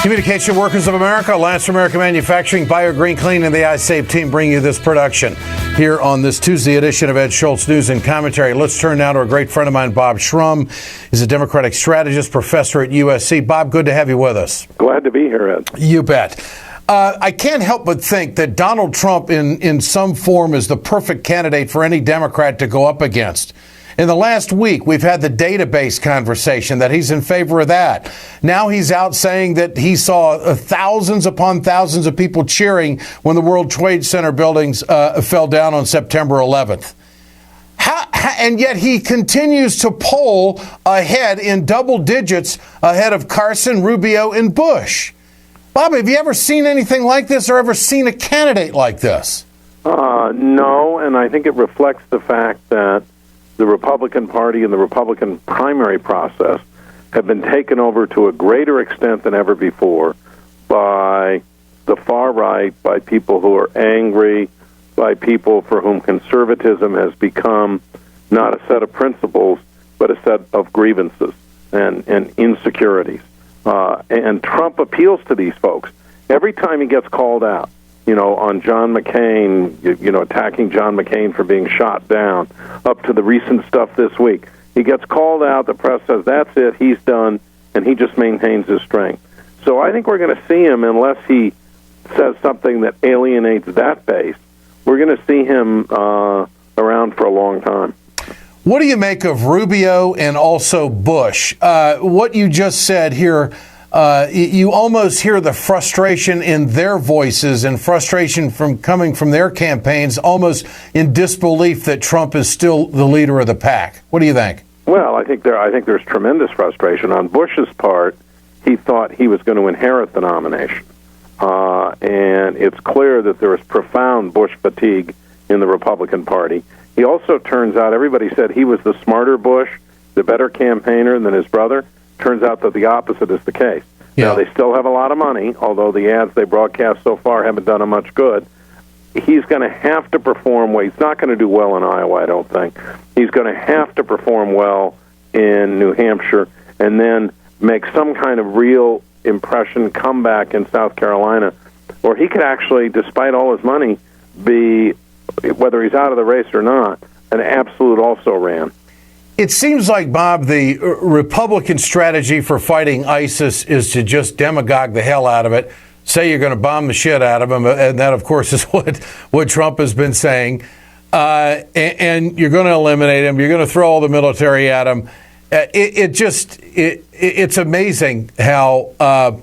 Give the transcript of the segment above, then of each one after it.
Communication Workers of America, Alliance for American Manufacturing, Bio Green Clean, and the iSave team bring you this production here on this Tuesday edition of Ed Schultz News and Commentary. Let's turn now to a great friend of mine, Bob Shrum. He's a Democratic strategist, professor at USC. Bob, good to have you with us. Glad to be here, Ed. You bet. I can't help but think that Donald Trump in some form is the perfect candidate for any Democrat to go up against. In the last week, we've had the database conversation that he's in favor of that. Now he's out saying that he saw thousands upon thousands of people cheering when the World Trade Center buildings fell down on September 11th. And yet he continues to poll ahead in double digits ahead of Carson, Rubio, and Bush. Bob, have you ever seen anything like this or ever seen a candidate like this? No, and I think it reflects the fact that the Republican Party and the Republican primary process have been taken over to a greater extent than ever before by the far right, by people who are angry, by people for whom conservatism has become not a set of principles, but a set of grievances and insecurities. And Trump appeals to these folks. Every time he gets called out, on John McCain, attacking John McCain for being shot down, up to the recent stuff this week. He gets called out, the press says, that's it, he's done, and he just maintains his strength. So I think we're going to see him, unless he says something that alienates that base, we're going to see him around for a long time. What do you make of Rubio and also Bush? What you just said here, you almost hear the frustration in their voices and frustration coming from their campaigns, almost in disbelief that Trump is still the leader of the pack. What do you think? Well, I think there's tremendous frustration on Bush's part. He thought he was going to inherit the nomination, and it's clear that there is profound Bush fatigue in the Republican Party. He also turns out, everybody said he was the smarter Bush, the better campaigner than his brother. Turns out that the opposite is the case. Yeah. Now, they still have a lot of money, although the ads they broadcast so far haven't done him much good. He's going to have to perform well. He's not going to do well in Iowa, I don't think. He's going to have to perform well in New Hampshire and then make some kind of real impression, comeback in South Carolina, or he could actually, despite all his money, be, whether he's out of the race or not, an absolute also-ran. It seems like, Bob, the Republican strategy for fighting ISIS is to just demagogue the hell out of it, say you're going to bomb the shit out of them, and that, of course, is what Trump has been saying, and you're going to eliminate him, you're going to throw all the military at him. It's amazing how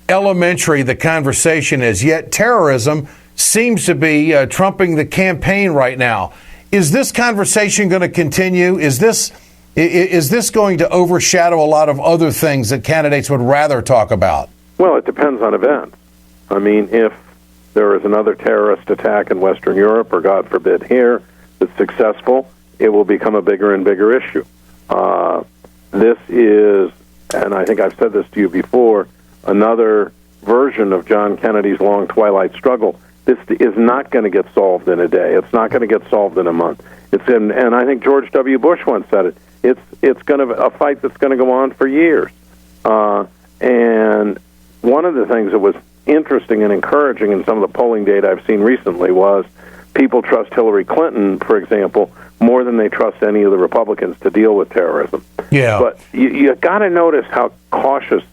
elementary the conversation is, yet terrorism seems to be trumping the campaign right now. Is this conversation going to continue? Is this going to overshadow a lot of other things that candidates would rather talk about? Well, it depends on events. I mean, if there is another terrorist attack in Western Europe, or God forbid here, that's successful, it will become a bigger and bigger issue. This is, and I think I've said this to you before, another version of John Kennedy's long twilight struggle. This is not going to get solved in a day. It's not going to get solved in a month. And I think George W. Bush once said it. It's going to a fight that's going to go on for years. And one of the things that was interesting and encouraging in some of the polling data I've seen recently was people trust Hillary Clinton, for example, more than they trust any of the Republicans to deal with terrorism. Yeah. But you got to notice how cautious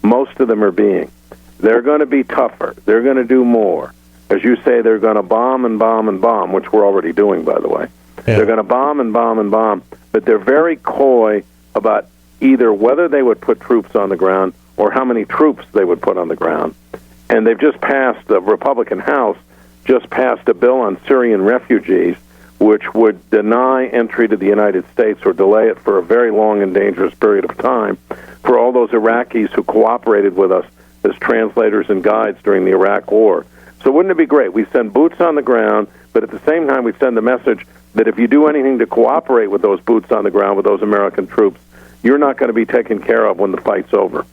most of them are being. They're going to be tougher. They're going to do more. As you say, they're going to bomb and bomb and bomb, which we're already doing, by the way. Yeah. They're going to bomb and bomb and bomb, but they're very coy about either whether they would put troops on the ground or how many troops they would put on the ground. And they've just passed, the Republican House just passed a bill on Syrian refugees, which would deny entry to the United States or delay it for a very long and dangerous period of time for all those Iraqis who cooperated with us as translators and guides during the Iraq War. So wouldn't it be great? We send boots on the ground, but at the same time we send the message that if you do anything to cooperate with those boots on the ground, with those American troops, you're not going to be taken care of when the fight's over.